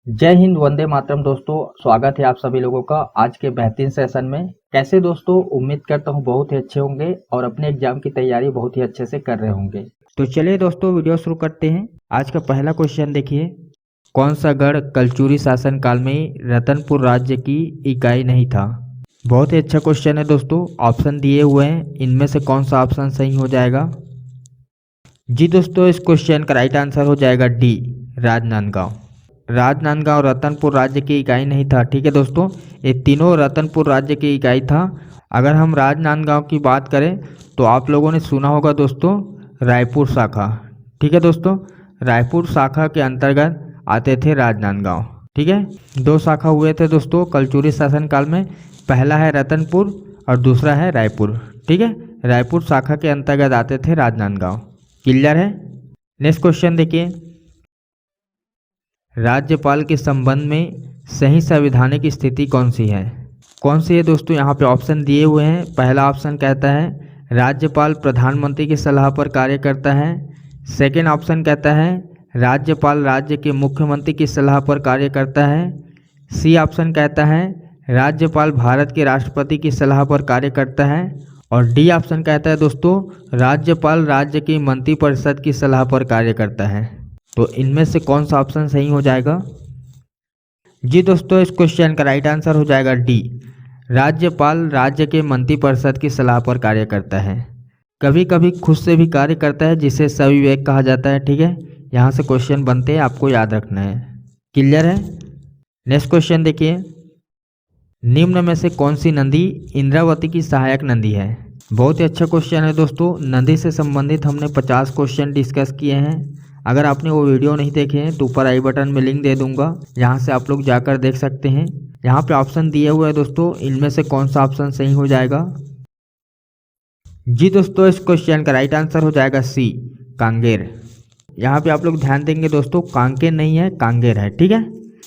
जय हिंद, वंदे मातरम। दोस्तों, स्वागत है आप सभी लोगों का आज के बेहतरीन सेशन में। कैसे दोस्तों, उम्मीद करता हूँ बहुत ही अच्छे होंगे और अपने एग्जाम की तैयारी बहुत ही अच्छे से कर रहे होंगे। तो चलिए दोस्तों, वीडियो शुरू करते हैं। आज का पहला क्वेश्चन देखिए, कौन सा गढ़ कलचुरी शासन काल में रतनपुर राज्य की इकाई नहीं था? बहुत ही अच्छा क्वेश्चन है दोस्तों। ऑप्शन दिए हुए हैं, इनमें से कौन सा ऑप्शन सही हो जाएगा? जी दोस्तों, इस क्वेश्चन का राइट आंसर हो जाएगा डी, राजनांदगांव। राजनांदगांव रतनपुर राज्य की इकाई नहीं था। ठीक है दोस्तों, ये तीनों रतनपुर राज्य की इकाई था। अगर हम राजनांदगांव की बात करें तो आप लोगों ने सुना होगा दोस्तों, रायपुर शाखा। ठीक है दोस्तों, रायपुर शाखा के अंतर्गत आते थे राजनांदगांव। ठीक है, दो शाखा हुए थे दोस्तों कलचुरी शासन काल में। पहला है रतनपुर और दूसरा है रायपुर। ठीक है, रायपुर शाखा के अंतर्गत आते थे राजनांदगांव। क्लियर है? नेक्स्ट क्वेश्चन देखिए, राज्यपाल के संबंध में सही संवैधानिक स्थिति कौन सी है? कौन सी है दोस्तों? यहाँ पे ऑप्शन दिए हुए हैं। पहला ऑप्शन कहता है राज्यपाल प्रधानमंत्री की सलाह पर कार्य करता है। सेकेंड ऑप्शन कहता है राज्यपाल राज्य के मुख्यमंत्री की सलाह पर कार्य करता है। सी ऑप्शन कहता है राज्यपाल भारत के राष्ट्रपति की सलाह पर कार्य करता है। और डी ऑप्शन कहता है दोस्तों राज्यपाल राज्य की मंत्रिपरिषद की सलाह पर कार्य करता है। तो इनमें से कौन सा ऑप्शन सही हो जाएगा? जी दोस्तों, इस क्वेश्चन का राइट आंसर हो जाएगा डी, राज्यपाल राज्य के मंत्रिपरिषद की सलाह पर कार्य करता है। कभी कभी खुद से भी कार्य करता है, जिसे सविवेक कहा जाता है। ठीक है, यहाँ से क्वेश्चन बनते हैं, आपको याद रखना है। क्लियर है? नेक्स्ट क्वेश्चन देखिए, निम्न में से कौन सी नदी इंद्रावती की सहायक नदी है? बहुत ही अच्छा क्वेश्चन है दोस्तों। नदी से संबंधित हमने 50 क्वेश्चन डिस्कस किए हैं। अगर आपने वो वीडियो नहीं देखे हैं तो ऊपर आई बटन में लिंक दे दूंगा, यहाँ से आप लोग जाकर देख सकते हैं। यहाँ पे ऑप्शन दिए हुए हैं दोस्तों, इनमें से कौन सा ऑप्शन सही हो जाएगा? जी दोस्तों, इस क्वेश्चन का राइट आंसर हो जाएगा सी, कांगेर। यहाँ पे आप लोग ध्यान देंगे दोस्तों, कांकेर नहीं है, कांगेर है। ठीक है,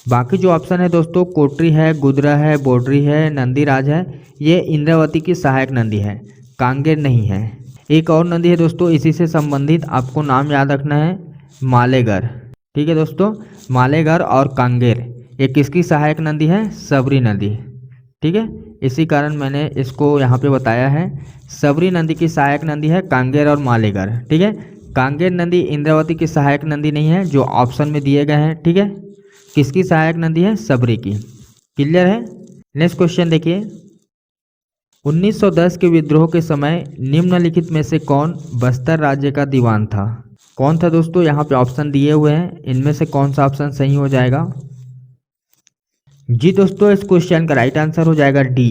बाकी जो ऑप्शन है दोस्तों, कोटरी है, गुदरा है, बोडरी है, नंदीराज है, ये इंद्रावती की सहायक नदी है, कांगेर नहीं है। एक और नदी है दोस्तों, इसी से संबंधित आपको नाम याद रखना है, मालेगार। ठीक है दोस्तों, मालेगार और कांगेर ये किसकी सहायक नदी है? सबरी नदी। ठीक है, इसी कारण मैंने इसको यहाँ पे बताया है। सबरी नदी की सहायक नदी है कांगेर और मालेगार। ठीक है, कांगेर नदी इंद्रावती की सहायक नदी नहीं है, जो ऑप्शन में दिए गए हैं। ठीक है, किसकी सहायक नदी है? सबरी की। क्लियर है? नेक्स्ट क्वेश्चन देखिए, 1910 के विद्रोह के समय निम्नलिखित में से कौन बस्तर राज्य का दीवान था? कौन था दोस्तों? यहाँ पे ऑप्शन दिए हुए हैं, इनमें से कौन सा ऑप्शन सही हो जाएगा? जी दोस्तों, इस क्वेश्चन का राइट आंसर हो जाएगा डी,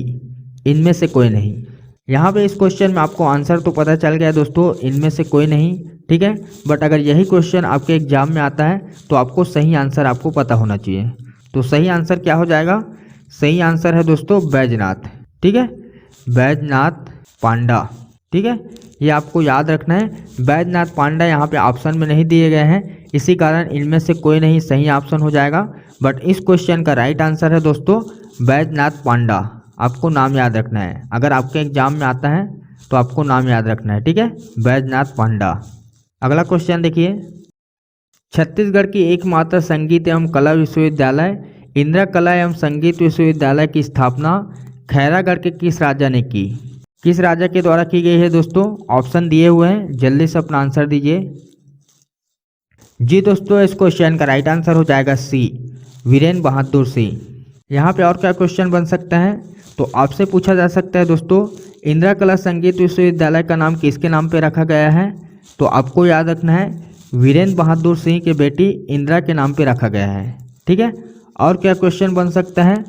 इनमें से कोई नहीं। यहाँ पे इस क्वेश्चन में आपको आंसर तो पता चल गया दोस्तों, इनमें से कोई नहीं। ठीक है, बट अगर यही क्वेश्चन आपके एग्जाम में आता है तो आपको सही आंसर आपको पता होना चाहिए। तो सही आंसर क्या हो जाएगा? सही आंसर है दोस्तों बैजनाथ। ठीक है, बैजनाथ पांडा। ठीक है, ये आपको याद रखना है। बैजनाथ पांडा यहाँ पे ऑप्शन में नहीं दिए गए हैं, इसी कारण इनमें से कोई नहीं सही ऑप्शन हो जाएगा। बट इस क्वेश्चन का राइट आंसर है दोस्तों बैजनाथ पांडा। आपको नाम याद रखना है, अगर आपके एग्जाम में आता है तो आपको नाम याद रखना है। ठीक है, बैजनाथ पांडा। अगला क्वेश्चन देखिए, छत्तीसगढ़ की एकमात्र संगीत एवं कला विश्वविद्यालय इंदिरा कला एवं संगीत विश्वविद्यालय की स्थापना खैरागढ़ के किस राजा ने की? किस राजा के द्वारा की गई है दोस्तों? ऑप्शन दिए हुए हैं, जल्दी से अपना आंसर दीजिए। जी दोस्तों, इस क्वेश्चन का राइट आंसर हो जाएगा सी, वीरेंद्र बहादुर सिंह। यहाँ पे और क्या क्वेश्चन बन सकता है? तो आपसे पूछा जा सकता है दोस्तों, इंदिरा कला संगीत विश्वविद्यालय का नाम किसके नाम पे रखा गया है? तो आपको याद रखना है वीरेंद्र बहादुर सिंह के बेटी इंदिरा के नाम पे रखा गया है। ठीक है, और क्या क्वेश्चन बन सकता है?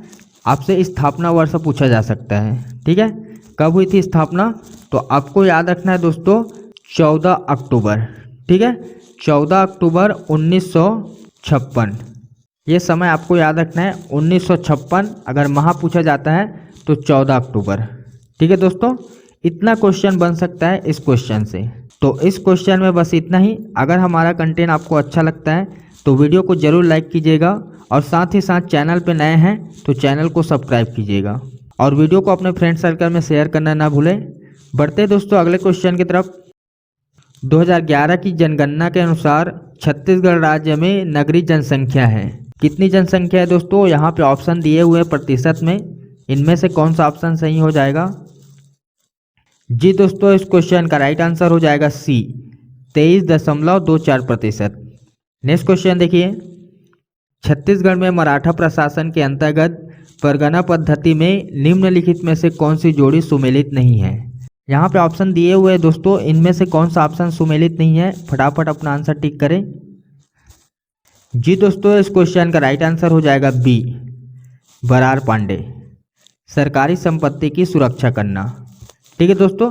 आपसे स्थापना वर्ष पूछा जा सकता है। ठीक है, कब हुई थी स्थापना? तो आपको याद रखना है दोस्तों 14 अक्टूबर। ठीक है, 14 अक्टूबर 1956, ये समय आपको याद रखना है 1956। अगर माह पूछा जाता है तो 14 अक्टूबर। ठीक है दोस्तों, इतना क्वेश्चन बन सकता है इस क्वेश्चन से। तो इस क्वेश्चन में बस इतना ही। अगर हमारा कंटेंट आपको अच्छा लगता है तो वीडियो को ज़रूर लाइक कीजिएगा, और साथ ही साथ चैनल पे नए हैं तो चैनल को सब्सक्राइब कीजिएगा, और वीडियो को अपने फ्रेंड सर्कल में शेयर करना ना भूलें। बढ़ते दोस्तों अगले क्वेश्चन की तरफ। 2011 की जनगणना के अनुसार छत्तीसगढ़ राज्य में नगरीय जनसंख्या है कितनी जनसंख्या है दोस्तों, यहाँ पे ऑप्शन दिए हुए हैं प्रतिशत में, इनमें से कौन सा ऑप्शन सही हो जाएगा। जी दोस्तों, इस क्वेश्चन का राइट आंसर हो जाएगा सी, 23.24%। नेक्स्ट क्वेश्चन देखिए, छत्तीसगढ़ में मराठा प्रशासन के अंतर्गत परगना पद्धति में निम्नलिखित में से कौन सी जोड़ी सुमेलित नहीं है। यहाँ पे ऑप्शन दिए हुए हैं दोस्तों, इनमें से कौन सा ऑप्शन सुमेलित नहीं है, फटाफट अपना आंसर टिक करें। जी दोस्तों, इस क्वेश्चन का राइट आंसर हो जाएगा बी, बरार पांडे, सरकारी संपत्ति की सुरक्षा करना। ठीक है दोस्तों,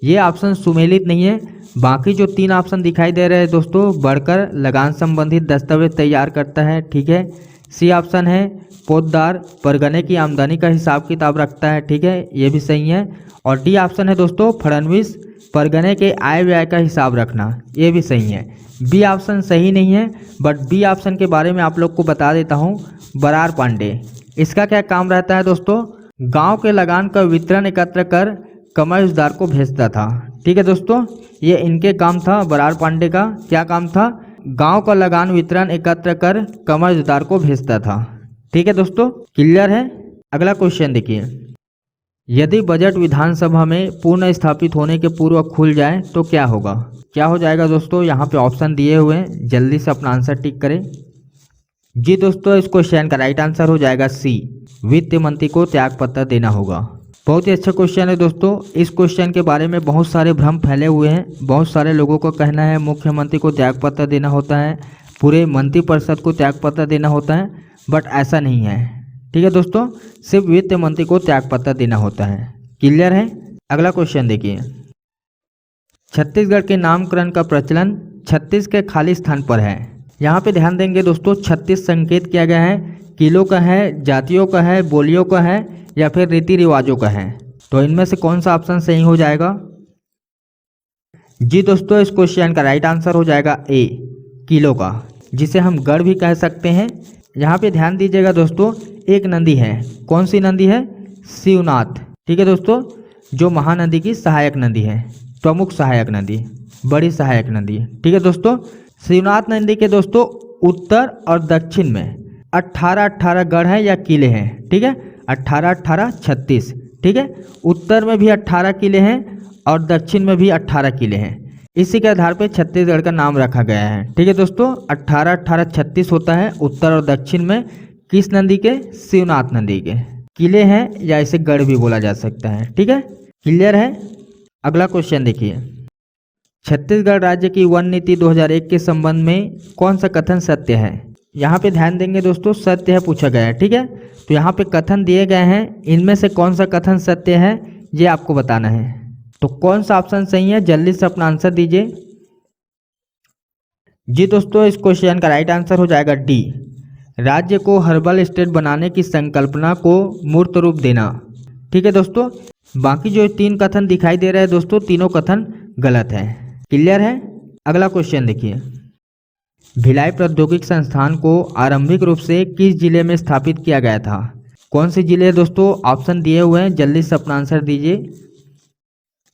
ये ऑप्शन सुमेलित नहीं है। बाकी जो 3 ऑप्शन दिखाई दे रहे हैं दोस्तों, बढ़कर लगान संबंधित दस्तावेज तैयार करता है, ठीक है। सी ऑप्शन है पोतदार परगने की आमदनी का हिसाब किताब रखता है, ठीक है, ये भी सही है। और डी ऑप्शन है दोस्तों फडणवीस परगने के आय व्यय का हिसाब रखना, ये भी सही है। बी ऑप्शन सही नहीं है, बट बी ऑप्शन के बारे में आप लोग को बता देता हूँ। बरार पांडे, इसका क्या काम रहता है दोस्तों, गांव के लगान का वितरण एकत्र कर कमर्सदार को भेजता था। ठीक है दोस्तों, ये इनके काम था, बरार पांडे का क्या काम था, गांव का लगान वितरण एकत्र कर कमर्सदार को भेजता था। ठीक है दोस्तों, क्लियर है। अगला क्वेश्चन देखिए, यदि बजट विधानसभा में पूर्ण स्थापित होने के पूर्व खुल जाए तो क्या होगा। क्या हो जाएगा दोस्तों, यहाँ पे ऑप्शन दिए हुए हैं, जल्दी से अपना आंसर टिक करें। जी दोस्तों, इस क्वेश्चन का राइट आंसर हो जाएगा सी, वित्त मंत्री को त्यागपत्र देना होगा। बहुत ही अच्छा क्वेश्चन है दोस्तों। इस क्वेश्चन के बारे में बहुत सारे भ्रम फैले हुए हैं। बहुत सारे लोगों का कहना है मुख्यमंत्री को त्यागपत्र देना होता है, पूरे मंत्रिपरिषद को त्यागपत्र देना होता है, बट ऐसा नहीं है। ठीक है दोस्तों, सिर्फ वित्त मंत्री को त्यागपत्र देना होता है। क्लियर है। अगला क्वेश्चन देखिए, छत्तीसगढ़ के नामकरण का प्रचलन 36 के खाली स्थान पर है। यहाँ पे ध्यान देंगे दोस्तों, 36 संकेत किया गया है, किलो का है, जातियों का है, बोलियों का है, या फिर रीति रिवाजों का है। तो इनमें से कौन सा ऑप्शन सही हो जाएगा। जी दोस्तों, इस क्वेश्चन का राइट आंसर हो जाएगा ए, किलो का, जिसे हम गढ़ भी कह सकते हैं। यहाँ पे ध्यान दीजिएगा दोस्तों, एक नदी है, कौन सी नदी है, शिवनाथ। ठीक है दोस्तों, जो महानदी की सहायक नदी है, प्रमुख सहायक नदी, बड़ी सहायक नदी। ठीक है दोस्तों, शिवनाथ नदी के दोस्तों उत्तर और दक्षिण में 18 गढ़ हैं या किले हैं। ठीक है, 18 36। ठीक है, उत्तर में भी 18 किले हैं और दक्षिण में भी 18 किले हैं। इसी के आधार पर छत्तीसगढ़ का नाम रखा गया है। ठीक है दोस्तों, 18 36 होता है उत्तर और दक्षिण में, किस नदी के, शिवनाथ नदी के किले हैं, या इसे गढ़ भी बोला जा सकता है। ठीक है, क्लियर है। अगला क्वेश्चन देखिए, छत्तीसगढ़ राज्य की वन नीति 2001 के संबंध में कौन सा कथन सत्य है। यहाँ पे ध्यान देंगे दोस्तों, सत्य है पूछा गया है। ठीक है, तो यहाँ पे कथन दिए गए हैं, इनमें से कौन सा कथन सत्य है ये आपको बताना है। तो कौन सा ऑप्शन सही है, जल्दी से अपना आंसर दीजिए। जी दोस्तों, इस क्वेश्चन का राइट आंसर हो जाएगा डी, राज्य को हर्बल स्टेट बनाने की संकल्पना को मूर्त रूप देना। ठीक है दोस्तों, बाकी जो 3 कथन दिखाई दे रहे हैं दोस्तों, तीनों कथन गलत है। क्लियर है। अगला क्वेश्चन देखिए, भिलाई प्रौद्योगिक संस्थान को आरंभिक रूप से किस जिले में स्थापित किया गया था। कौन से जिले दोस्तों, ऑप्शन दिए हुए हैं, जल्दी से अपना आंसर दीजिए।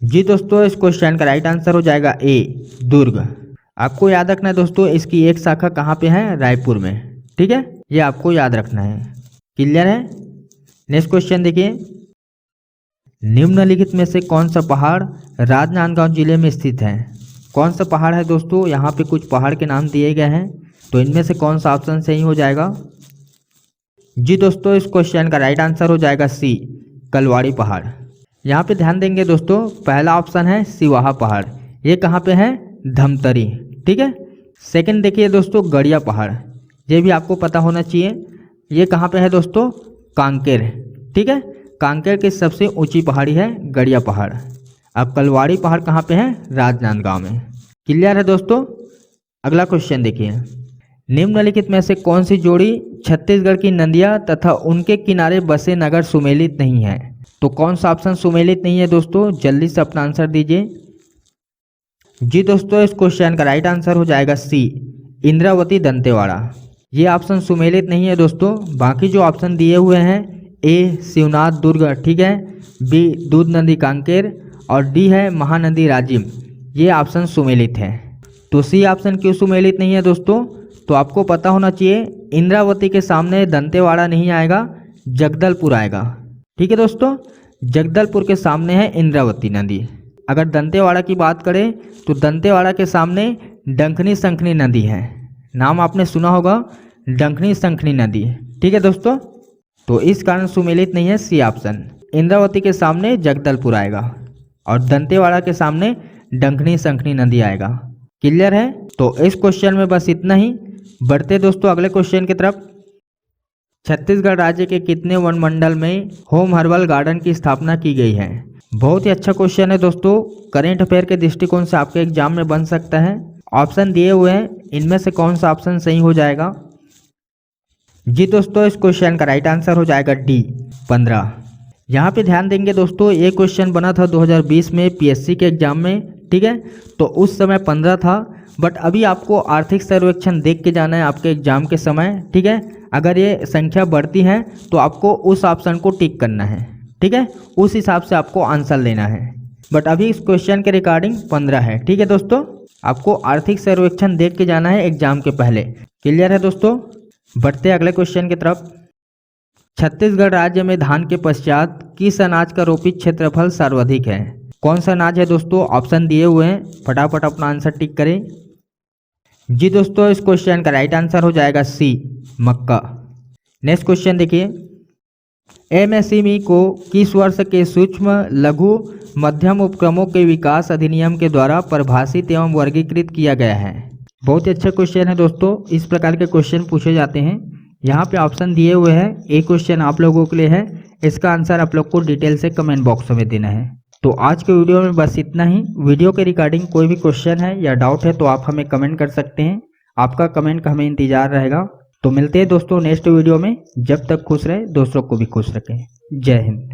जी दोस्तों, इस क्वेश्चन का राइट आंसर हो जाएगा ए, दुर्ग। आपको याद रखना है दोस्तों, इसकी एक शाखा कहाँ पे है, रायपुर में। ठीक है, ये आपको याद रखना है। क्लियर है। नेक्स्ट क्वेश्चन देखिए, निम्नलिखित में से कौन सा पहाड़ राजनांदगांव जिले में स्थित है। कौन सा पहाड़ है दोस्तों, यहाँ पे कुछ पहाड़ के नाम दिए गए हैं, तो इनमें से कौन सा ऑप्शन सही हो जाएगा। जी दोस्तों, इस क्वेश्चन का राइट आंसर हो जाएगा सी, कलवाड़ी पहाड़। यहाँ पे ध्यान देंगे दोस्तों, पहला ऑप्शन है सिवाहा पहाड़, ये कहाँ पे है, धमतरी। ठीक है, सेकंड देखिए दोस्तों, गड़िया पहाड़, ये भी आपको पता होना चाहिए, ये कहाँ पे है दोस्तों, कांकेर। ठीक है, कांकेर की सबसे ऊंची पहाड़ी है गड़िया पहाड़। अब कलवाड़ी पहाड़ कहाँ पे है, राजनांदगांव में। क्लियर है दोस्तों। अगला क्वेश्चन देखिए, निम्नलिखित में से कौन सी जोड़ी छत्तीसगढ़ की नदियाँ तथा उनके किनारे बसे नगर सुमेलित नहीं है। तो कौन सा ऑप्शन सुमेलित नहीं है दोस्तों, जल्दी से अपना आंसर दीजिए। जी दोस्तों, इस क्वेश्चन का राइट आंसर हो जाएगा सी, इंद्रावती दंतेवाड़ा। ये ऑप्शन सुमेलित नहीं है दोस्तों। बाकी जो ऑप्शन दिए हुए हैं, ए शिवनाथ दुर्ग, ठीक है, बी दूध नदी कांकेर, और डी है महानदी राजिम, ये ऑप्शन सुमेलित है। तो सी ऑप्शन क्यों सुमेलित नहीं है दोस्तों, तो आपको पता होना चाहिए इंद्रावती के सामने दंतेवाड़ा नहीं आएगा, जगदलपुर आएगा। ठीक है दोस्तों, जगदलपुर के सामने है इंद्रावती नदी। अगर दंतेवाड़ा की बात करें तो दंतेवाड़ा के सामने डंकनी शंखनी नदी है। नाम आपने सुना होगा, डंकनी शंखनी नदी। ठीक है दोस्तों, तो इस कारण सुमेलित नहीं है सी ऑप्शन। इंद्रावती के सामने जगदलपुर आएगा और दंतेवाड़ा के सामने डंकनी शंखनी नदी आएगा। क्लियर है? तो इस क्वेश्चन में बस इतना ही। बढ़ते दोस्तों अगले क्वेश्चन की तरफ। छत्तीसगढ़ राज्य के कितने वन मंडल में होम हर्बल गार्डन की स्थापना की गई है? बहुत ही अच्छा क्वेश्चन है दोस्तों, करेंट अफेयर के दृष्टिकोण से आपके एग्जाम में बन सकता है। ऑप्शन दिए हुए हैं, इनमें से कौन सा ऑप्शन सही हो जाएगा? जी दोस्तों, इस क्वेश्चन का राइट आंसर हो जाएगा डी 15। यहाँ पे ध्यान देंगे दोस्तों, ये क्वेश्चन बना था 2020 में पीएससी के एग्जाम में। ठीक है, तो उस समय 15 था, बट अभी आपको आर्थिक सर्वेक्षण देख के जाना है आपके एग्जाम के समय। ठीक है, अगर ये संख्या बढ़ती है तो आपको उस ऑप्शन को टिक करना है। ठीक है, उस हिसाब से आपको आंसर लेना है, बट अभी इस क्वेश्चन के रिगार्डिंग 15 है। ठीक है दोस्तों, आपको आर्थिक सर्वेक्षण देख के जाना है एग्जाम के पहले। क्लियर है दोस्तों? बढ़ते अगले क्वेश्चन की तरफ। छत्तीसगढ़ राज्य में धान के पश्चात किस अनाज का रोपित क्षेत्रफल सर्वाधिक है? कौन सा अनाज है दोस्तों? ऑप्शन दिए हुए हैं, फटाफट अपना आंसर टिक करें। जी दोस्तों, इस क्वेश्चन का राइट आंसर हो जाएगा सी मक्का। नेक्स्ट क्वेश्चन देखिए, एमएसएमई को किस वर्ष के सूक्ष्म लघु मध्यम उपक्रमों के विकास अधिनियम के द्वारा परिभाषित एवं वर्गीकृत किया गया है? बहुत ही अच्छा क्वेश्चन है दोस्तों, इस प्रकार के क्वेश्चन पूछे जाते हैं। यहाँ पे ऑप्शन दिए हुए हैं, एक क्वेश्चन आप लोगों के लिए है, इसका आंसर आप लोग को डिटेल से कमेंट बॉक्स में देना है। तो आज के वीडियो में बस इतना ही। वीडियो के रिगार्डिंग कोई भी क्वेश्चन है या डाउट है तो आप हमें कमेंट कर सकते हैं। आपका कमेंट का हमें इंतजार रहेगा। तो मिलते हैं दोस्तों नेक्स्ट वीडियो में। जब तक खुश रहे, दूसरों को भी खुश रखें। जय हिंद।